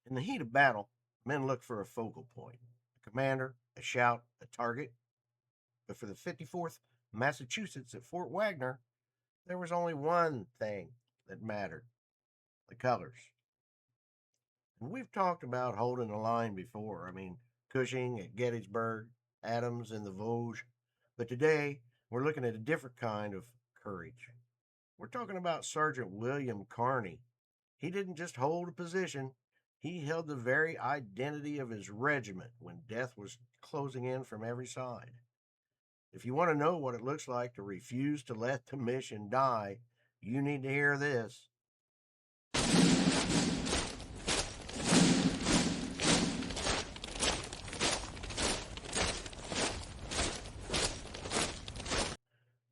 In the heat of battle, men look for a focal point, a commander, a shout, a target. But for the 54th Massachusetts at Fort Wagner, there was only one thing that mattered: the colors. And we've talked about holding the line before. Cushing at Gettysburg, Adams in the Vosges. But today, we're looking at a different kind of courage. We're talking about Sergeant William Carney. He didn't just hold a position, he held the very identity of his regiment when death was closing in from every side. If you want to know what it looks like to refuse to let the mission die, you need to hear this.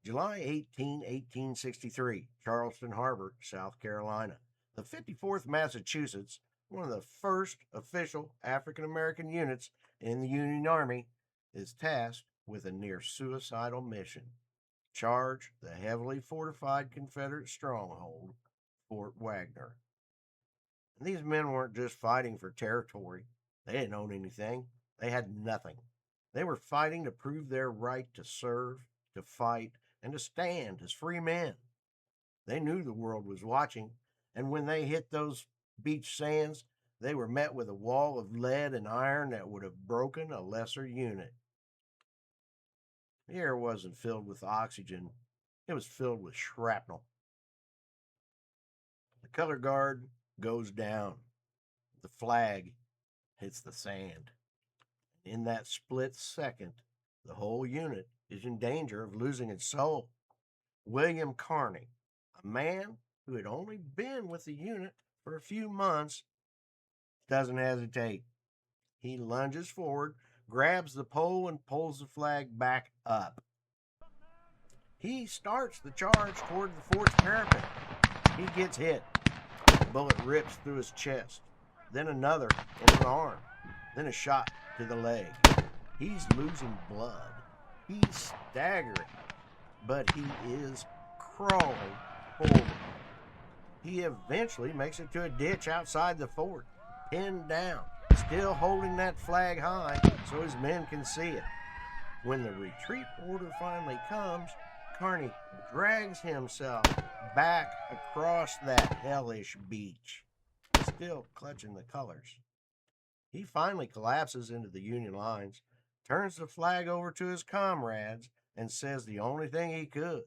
July 18, 1863, Charleston Harbor, South Carolina. The 54th Massachusetts, one of the first official African American units in the Union Army, is tasked with a near-suicidal mission: charge the heavily fortified Confederate stronghold, Fort Wagner. And these men weren't just fighting for territory. They didn't own anything. They had nothing. They were fighting to prove their right to serve, to fight, and to stand as free men. They knew the world was watching, and when they hit those beach sands, they were met with a wall of lead and iron that would have broken a lesser unit. The air wasn't filled with oxygen, it was filled with shrapnel. The color guard goes down. The flag hits the sand. In that split second, the whole unit is in danger of losing its soul. William Carney, a man who had only been with the unit for a few months, doesn't hesitate. He lunges forward, grabs the pole, and pulls the flag back up. He starts the charge toward the fort's parapet. He gets hit. A bullet rips through his chest, then another in an arm, then a shot to the leg. He's losing blood. He's staggering, but he is crawling forward. He eventually makes it to a ditch outside the fort, pinned down, still holding that flag high so his men can see it. When the retreat order finally comes, Carney drags himself back across that hellish beach, still clutching the colors. He finally collapses into the Union lines, turns the flag over to his comrades, and says the only thing he could: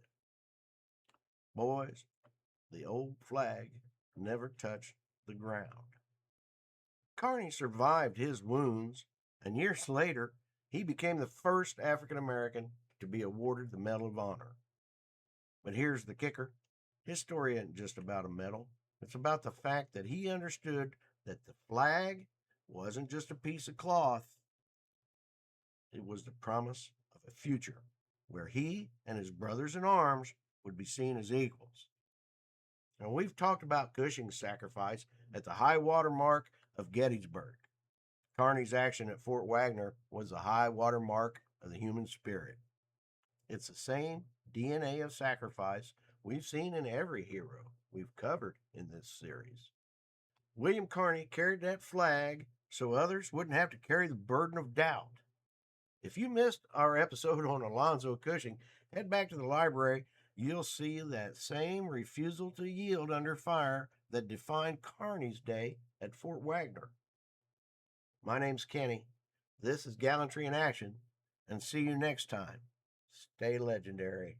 "Boys, the old flag never touched the ground." Carney survived his wounds, and years later, he became the first African American to be awarded the Medal of Honor. But here's the kicker: his story isn't just about a medal, it's about the fact that he understood that the flag wasn't just a piece of cloth, it was the promise of a future where he and his brothers in arms would be seen as equals. Now, we've talked about Cushing's sacrifice at the high water mark of Gettysburg. Carney's action at Fort Wagner was the high water mark of the human spirit. It's the same DNA of sacrifice we've seen in every hero we've covered in this series. William Carney carried that flag so others wouldn't have to carry the burden of doubt. If you missed our episode on Alonzo Cushing, head back to the library. You'll see that same refusal to yield under fire that defined Carney's day at Fort Wagner. My name's Kenny. This is Gallantry in Action, and see you next time. Stay legendary.